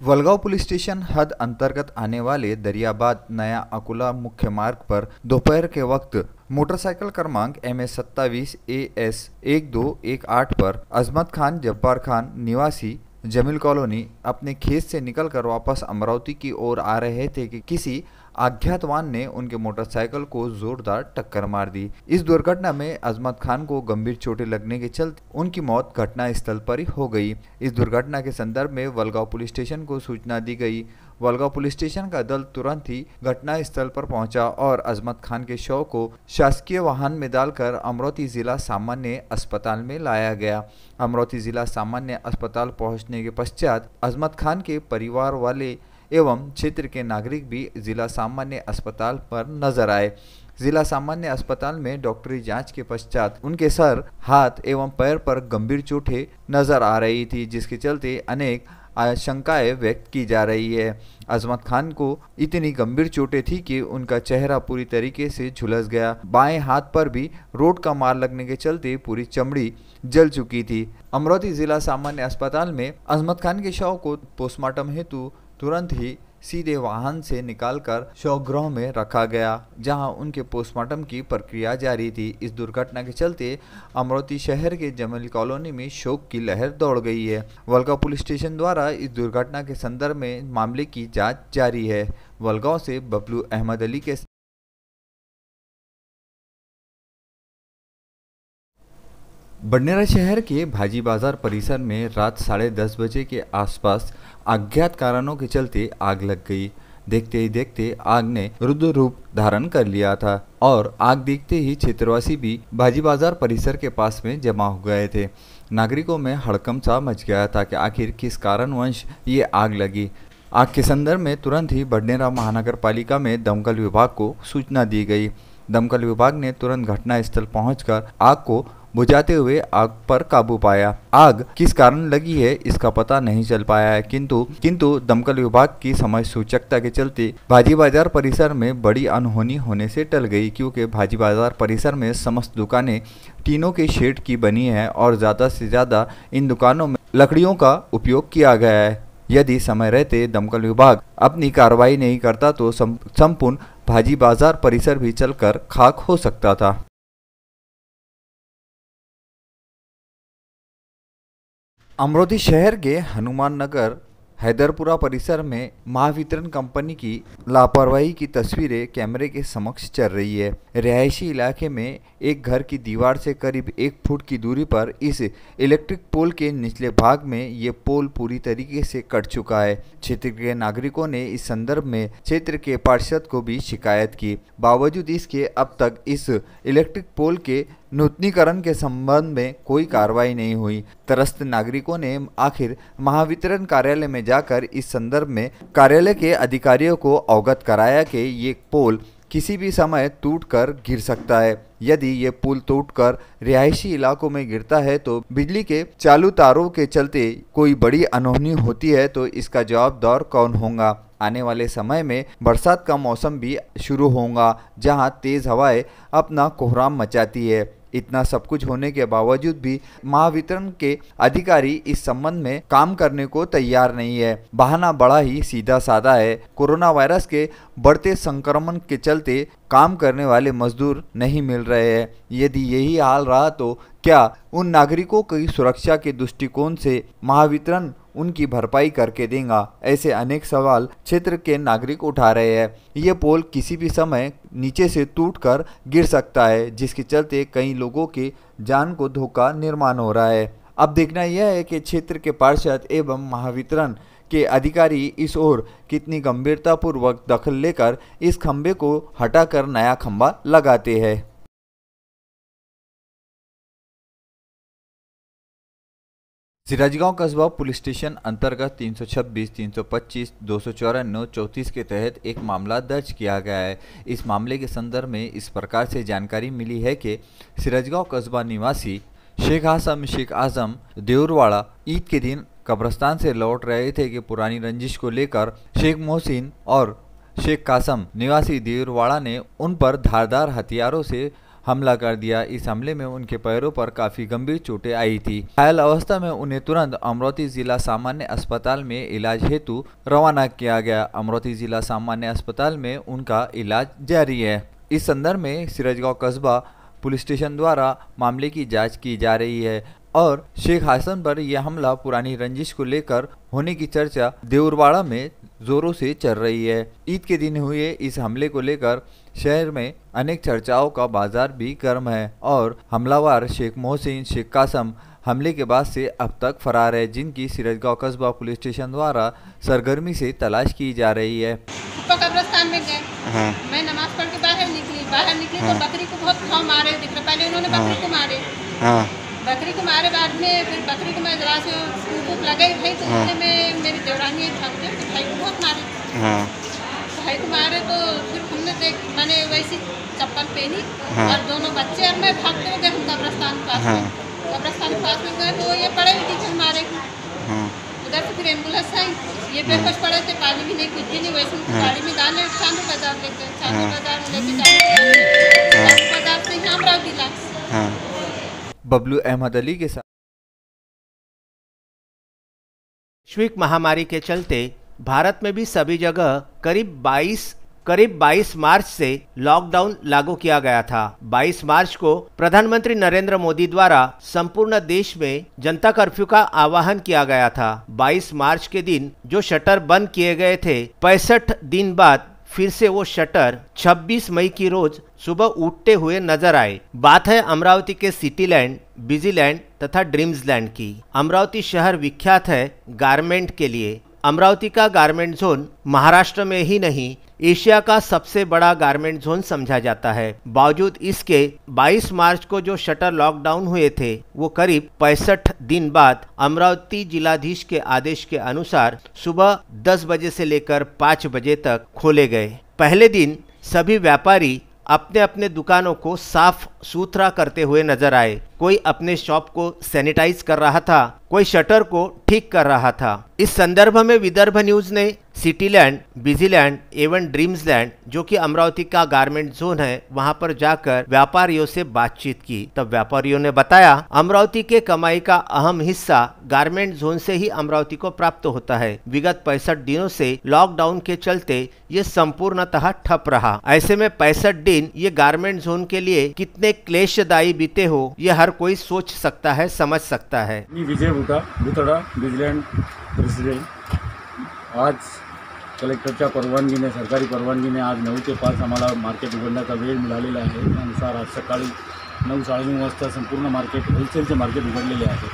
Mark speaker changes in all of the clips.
Speaker 1: Walgaon police station हद अंतर्गत आने वाले दरियाबाद नया अकोला मुख्य मार्ग पर दोपहर के वक्त मोटरसाइकिल क्रमांक MS27AS1218 पर अजमत खान जब्बार खान निवासी जमील कॉलोनी अपने खेत से निकलकर वापस अमरावती की ओर आ रहे थे कि किसी अज्ञात वाहन ने उनके मोटरसाइकिल को जोरदार टक्कर मार दी। इस दुर्घटना में अजमत खान को गंभीर चोटें लगने के चलते उनकी मौत घटना स्थल पर ही हो गई। इस दुर्घटना के संदर्भ में वलगांव पुलिस स्टेशन को सूचना दी गई। वलगांव पुलिस स्टेशन का दल तुरंत ही घटना स्थल पर पहुंचा और अजमत खान के शव को शासकीय वाहन में डालकर अमरावती जिला सामान्य अस्पताल में लाया गया। अमरावती जिला सामान्य अस्पताल पहुंचने के पश्चात अजमत खान के परिवार वाले एवं क्षेत्र के नागरिक भी जिला सामान्य अस्पताल पर नजर आए। जिला सामान्य अस्पताल में डॉक्टरी जांच के पश्चात उनके सर, हाथ एवं पैर पर गंभीर चोटें नजर आ रही थी, जिसके चलते अनेक आशंकाएं व्यक्त की जा रही है। अजमत खान को इतनी गंभीर चोटें थी कि उनका चेहरा पूरी तरीके से झुलस गया। बाएं हाथ पर भी रोड का मार लगने के चलते पूरी चमड़ी जल चुकी थी। अमरावती जिला सामान्य अस्पताल में अजमत खान के शव को पोस्टमार्टम हेतु तुरंत ही सीधे वाहन से निकालकर शवगृह में रखा गया, जहां उनके पोस्टमार्टम की प्रक्रिया जारी थी। इस दुर्घटना के चलते अमरावती शहर के जमील कॉलोनी में शोक की लहर दौड़ गई है। वलगांव पुलिस स्टेशन द्वारा इस दुर्घटना के संदर्भ में मामले की जांच जारी है। वलगांव से बबलू अहमद अली के बडनेरा शहर के भाजी बाजार परिसर में रात 10:30 बजे के आसपास अज्ञात कारणों के चलते आग लग गई। देखते ही देखते आग ने रुद्र रूप धारण कर लिया था और आग देखते ही क्षेत्रवासी भी भाजी बाजार परिसर के पास में जमा हो गए थे। नागरिकों में हड़कंप सा मच गया था कि आखिर किस कारणवश ये आग लगी। आग के संदर्भ में तुरंत ही बडनेरा महानगर पालिका में दमकल विभाग को सूचना दी गई। दमकल विभाग ने तुरंत घटनास्थल पहुंचकर आग को बुझाते हुए आग पर काबू पाया। आग किस कारण लगी है इसका पता नहीं चल पाया है, किंतु दमकल विभाग की समय सूचकता के चलते भाजी बाजार परिसर में बड़ी अनहोनी होने से टल गई, क्योंकि भाजी बाजार परिसर में समस्त दुकानें टीनों के शेड की बनी है और ज़्यादा से ज़्यादा इन दुकानों में लकड़ियों का उपयोग किया गया है। यदि समय रहते दमकल विभाग अपनी कार्रवाई नहीं करता तो संपूर्ण भाजी बाजार परिसर भी चलकर खाक हो सकता था। अमरावती शहर के हनुमान नगर हैदरपुरा परिसर में महावितरण कंपनी की लापरवाही की तस्वीरें कैमरे के समक्ष चल रही है। रिहायशी इलाके में एक घर की दीवार से करीब 1 फुट की दूरी पर इस इलेक्ट्रिक पोल के निचले भाग में ये पोल पूरी तरीके से कट चुका है। क्षेत्र के नागरिकों ने इस संदर्भ में क्षेत्र के पार्षद को भी शिकायत की। बावजूद इसके अब तक इस इलेक्ट्रिक पोल के नूतनीकरण के संबंध में कोई कार्रवाई नहीं हुई। त्रस्त नागरिकों ने आखिर महावितरण कार्यालय में जाकर इस संदर्भ में कार्यालय के अधिकारियों को अवगत कराया कि ये पोल किसी भी समय टूटकर गिर सकता है। यदि ये पुल टूटकर रिहायशी इलाकों में गिरता है तो बिजली के चालू तारों के चलते कोई बड़ी अनहोनी होती है तो इसका जवाबदार कौन होगा। आने वाले समय में बरसात का मौसम भी शुरू होगा, जहां तेज हवाएं अपना कोहराम मचाती है। इतना सब कुछ होने के बावजूद भी महावितरण के अधिकारी इस संबंध में काम करने को तैयार नहीं है। बहाना बड़ा ही सीधा साधा है। कोरोना वायरस के बढ़ते संक्रमण के चलते काम करने वाले मजदूर नहीं मिल रहे हैं। यदि यही हाल रहा तो क्या उन नागरिकों की सुरक्षा के दृष्टिकोण से महावितरण उनकी भरपाई करके देगा? ऐसे अनेक सवाल क्षेत्र के नागरिक उठा रहे हैं। ये पोल किसी भी समय नीचे से टूटकर गिर सकता है, जिसके चलते कई लोगों के जान को धोखा निर्माण हो रहा है। अब देखना यह है कि क्षेत्र के पार्षद एवं महावितरण के अधिकारी इस ओर कितनी गंभीरतापूर्वक दखल लेकर इस खंबे को हटाकर नया खंबा लगाते हैं। सिराजगांव कस्बा पुलिस स्टेशन अंतर्गत 326, 325, 294, 34 के तहत एक मामला दर्ज किया गया है। इस मामले के संदर्भ में इस प्रकार से जानकारी मिली है कि सिराजगांव कस्बा निवासी शेख आजम देउरवाड़ा ईद के दिन कब्रस्तान से लौट रहे थे कि पुरानी रंजिश को लेकर शेख मोहसिन और शेख कासम निवासी देउरवाड़ा ने उन पर धारदार हथियारों से हमला कर दिया। इस हमले में उनके पैरों पर काफी गंभीर चोटें आई थी। घायल अवस्था में उन्हें तुरंत अमरावती जिला सामान्य अस्पताल में इलाज हेतु रवाना किया गया। अमरावती जिला सामान्य अस्पताल में उनका इलाज जारी है। इस संदर्भ में सिरजगांव कस्बा पुलिस स्टेशन द्वारा मामले की जांच की जा रही है और शेख हासन पर यह हमला पुरानी रंजिश को लेकर होने की चर्चा देउरवाड़ा में जोरों से चल रही है। ईद के दिन हुए इस हमले को लेकर शहर में अनेक चर्चाओं का बाजार भी गर्म है और हमलावर शेख मोहसिन शेख कासम हमले के बाद से अब तक फरार है, जिनकी सिरजगांव कस्बा पुलिस स्टेशन द्वारा सरगर्मी से तलाश की जा रही है।
Speaker 2: कब्रिस्तान में गए, मैं नमाज पढ़ के बाहर निकली तो बकरी को बहुत घाव मारे दिख रहा। पहले उन्होंने बकरी को मारे, बकरी को मारे, बाद में फिर बकरी को मैं जरा से भूख लगा ही भाई, तो उसने में मेरी देवरानी भागते तो भाई को बहुत मारे। भाई को मारे तो फिर हमने मैंने वैसी चप्पल पहनी और दोनों बच्चे और मैं भागते हुए गए हम कब्रिस्तान पास में गए तो ये पड़े हुए थे मारे की। उधर से फिर एम्बुलेंस आई, ये बेहोश पड़े थे, पानी भी नहीं कुछ भी नहीं। वैसे गाड़ी में डाले चांदू बाजार लेके बाजार से यहाँ अमरावती ला।
Speaker 1: बबलू अहमद अली के साथ।
Speaker 3: वैश्विक महामारी के चलते भारत में भी सभी जगह करीब 22 मार्च से लॉकडाउन लागू किया गया था। 22 मार्च को प्रधानमंत्री नरेंद्र मोदी द्वारा संपूर्ण देश में जनता कर्फ्यू का आह्वान किया गया था। 22 मार्च के दिन जो शटर बंद किए गए थे, 65 दिन बाद फिर से वो शटर 26 मई की रोज सुबह उठते हुए नजर आए। बात है अमरावती के सिटीलैंड, बिजीलैंड तथा ड्रीम्सलैंड की। अमरावती शहर विख्यात है गारमेंट के लिए। अमरावती का गारमेंट जोन महाराष्ट्र में ही नहीं, एशिया का सबसे बड़ा गारमेंट जोन समझा जाता है। बावजूद इसके 22 मार्च को जो शटर लॉकडाउन हुए थे, वो करीब 65 दिन बाद अमरावती जिलाधीश के आदेश के अनुसार सुबह 10 बजे से लेकर 5 बजे तक खोले गए। पहले दिन सभी व्यापारी अपने अपने दुकानों को साफ सुथरा करते हुए नजर आए। कोई अपने शॉप को सैनिटाइज कर रहा था, कोई शटर को ठीक कर रहा था। इस संदर्भ में विदर्भ न्यूज ने सिटीलैंड, बिजीलैंड एवं ड्रीम्सलैंड जो कि अमरावती का गारमेंट जोन है, वहां पर जाकर व्यापारियों से बातचीत की। तब व्यापारियों ने बताया अमरावती के कमाई का अहम हिस्सा गारमेंट जोन से ही अमरावती को प्राप्त होता है। विगत 65 दिनों से लॉकडाउन के चलते ये संपूर्णतः ठप रहा। ऐसे में 65 दिन ये गारमेंट जोन के लिए कितने क्लेशदायी बीते हो, ये हर कोई सोच सकता है, समझ सकता है।
Speaker 4: विजय भुतडा बिजलँड प्रेसिडेंट। आज कलेक्टरच्या परवानगीने, सरकारी परवानगीने आज 9 ते 5 आम्हाला मार्केट उघडण्याचा वेळ मिळालेला आहे। त्यानुसार आज सकाळी 9-9:30 वाजता संपूर्ण मार्केट, होलसेलचे मार्केट उघडलेले आहे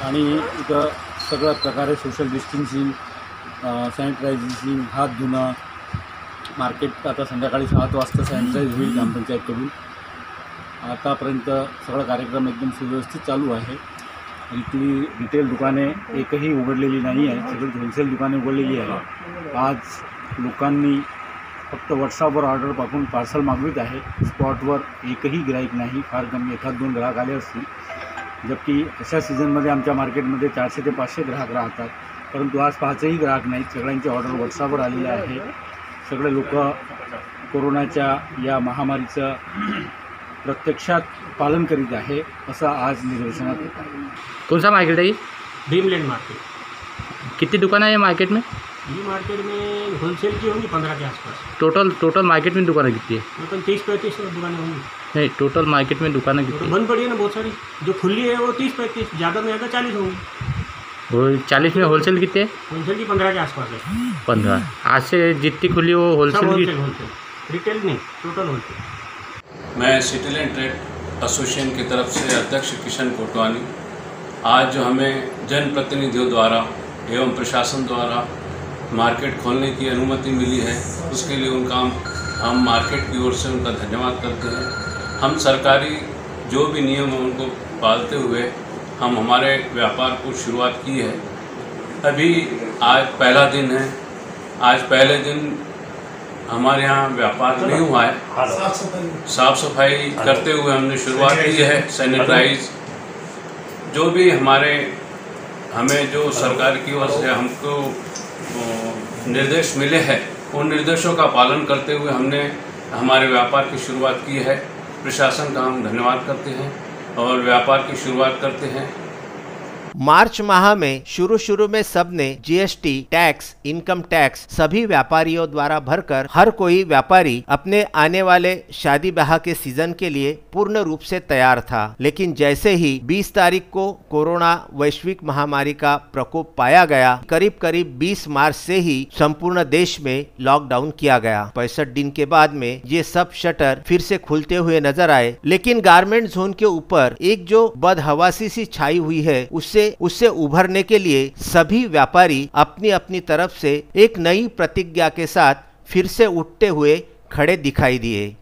Speaker 4: आणि इथं सगळ्या प्रकारे सोशल डिस्टन्सिंग, सॅनिटायझेशन, हात धुणं, मार्केट आता संध्याकाळी 7 वाजता सॅनिटाईज होईल ग्रामपंचायतकडून। आतापर्यंत सगळा कार्यक्रम एकदम सुव्यवस्थित चालू आहे। इथली रिटेल दुकाने एकही उघडलेली नाही आहे, सगळी होलसेल दुकाने उघडलेली आहे। आज लोकांनी फक्त व्हॉट्सअपवर ऑर्डर पाठवून पार्सल मागवित आहे। स्पॉटवर एकही गिराईक नाही, फार कमी 1-2 ग्राहक आले असतील। जबकि अशा सीझनमध्ये आमच्या मार्केटमध्ये 400 ते 500 ग्राहक राहतात, परंतु आज 5ही ग्राहक नाहीत। सगळ्यांचे ऑर्डर व्हॉट्सअपवर आलेले आहे। सगळे लोक कोरोनाच्या या महामारीचं प्रत्यक्षात पालन करीत आहे, असं आज निदर्शनात येत आहे।
Speaker 5: कौन सा मार्केट है ये?
Speaker 2: Dreamland market.
Speaker 5: कितनी दुकान है ये मार्केट में?
Speaker 2: ये मार्केट में होलसेल की होंगी 15 के आसपास।
Speaker 5: टोटल मार्केट में दुकानें कितनी है?
Speaker 2: टोटल 30-35 दुकानें होंगी।
Speaker 5: नहीं, टोटल मार्केट में दुकानें कितनी है?
Speaker 2: बंद पड़ी है ना बहुत सारी। जो खुली है वो 30-35, ज़्यादा में ज़्यादा 40 होंगी।
Speaker 5: वो 40 में होलसेल कितने है?
Speaker 2: होलसेल की 15 के आसपास है।
Speaker 5: 15। आज से जितनी खुली वो होलसेल की?
Speaker 2: होलसेल, रिटेल नहीं, टोटल होलसेल।
Speaker 6: मैं सिटीलैंड ट्रेड एसोसिएशन की तरफ से अध्यक्ष किशन कोटवानी, आज जो हमें जनप्रतिनिधियों द्वारा एवं प्रशासन द्वारा मार्केट खोलने की अनुमति मिली है, उसके लिए उनका हम मार्केट की ओर से उनका धन्यवाद करते हैं। हम सरकारी जो भी नियम हैं उनको पालते हुए हम हमारे व्यापार को शुरुआत की है। अभी आज पहला दिन है। आज पहले दिन हमारे यहाँ व्यापार नहीं हुआ है। साफ सफाई करते हुए हमने शुरुआत की है। सैनिटाइज जो भी हमें जो सरकार की ओर से हमको निर्देश मिले हैं, उन निर्देशों का पालन करते हुए हमने हमारे व्यापार की शुरुआत की है। प्रशासन का हम धन्यवाद करते हैं और व्यापार की शुरुआत करते हैं।
Speaker 3: मार्च माह में शुरू में सबने जीएसटी टैक्स, इनकम टैक्स सभी व्यापारियों द्वारा भरकर हर कोई व्यापारी अपने आने वाले शादी ब्याह के सीजन के लिए पूर्ण रूप से तैयार था। लेकिन जैसे ही 20 तारीख को कोरोना वैश्विक महामारी का प्रकोप पाया गया, करीब 20 मार्च से ही संपूर्ण देश में लॉकडाउन किया गया। 65 दिन के बाद में ये सब शटर फिर से खुलते हुए नजर आए, लेकिन गारमेंट जोन के ऊपर एक जो बदहवासी सी छाई हुई है उससे उभरने के लिए सभी व्यापारी अपनी अपनी तरफ से एक नई प्रतिज्ञा के साथ फिर से उठते हुए खड़े दिखाई दिए।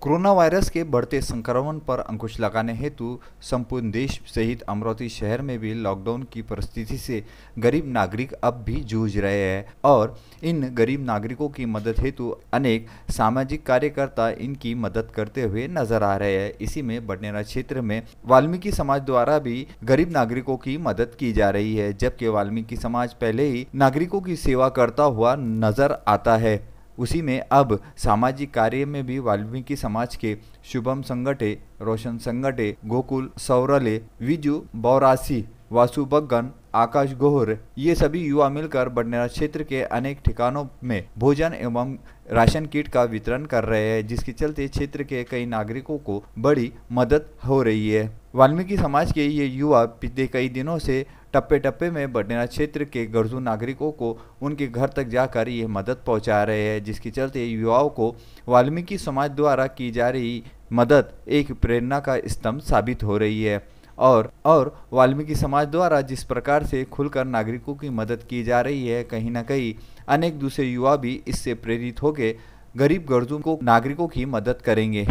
Speaker 1: कोरोना वायरस के बढ़ते संक्रमण पर अंकुश लगाने हेतु संपूर्ण देश सहित अमरावती शहर में भी लॉकडाउन की परिस्थिति से गरीब नागरिक अब भी जूझ रहे हैं और इन गरीब नागरिकों की मदद हेतु अनेक सामाजिक कार्यकर्ता इनकी मदद करते हुए नजर आ रहे हैं। इसी में बडनेरा क्षेत्र में वाल्मीकि समाज द्वारा भी गरीब नागरिकों की मदद की जा रही है, जबकि वाल्मीकि समाज पहले ही नागरिकों की सेवा करता हुआ नजर आता है। उसी में अब सामाजिक कार्य में भी वाल्मीकि समाज के शुभम संगटे, रोशन संगटे, गोकुल सौरले, विजू बौरासी, वासु बग्गन, आकाश गोहर ये सभी युवा मिलकर बडनेरा क्षेत्र के अनेक ठिकानों में भोजन एवं राशन किट का वितरण कर रहे हैं, जिसके चलते क्षेत्र के कई नागरिकों को बड़ी मदद हो रही है। वाल्मीकि समाज के ये युवा पिछले कई दिनों से टप्पे टप्पे में बडनेरा क्षेत्र के गरजू नागरिकों को उनके घर तक जाकर ये मदद पहुंचा रहे हैं, जिसके चलते युवाओं को वाल्मीकि समाज द्वारा की जा रही मदद एक प्रेरणा का स्तंभ साबित हो रही है। और वाल्मीकि समाज द्वारा जिस प्रकार से खुलकर नागरिकों की मदद की जा रही है, कहीं ना कहीं अनेक दूसरे युवा भी इससे प्रेरित होकर गरीब गरजू नागरिकों की मदद करेंगे।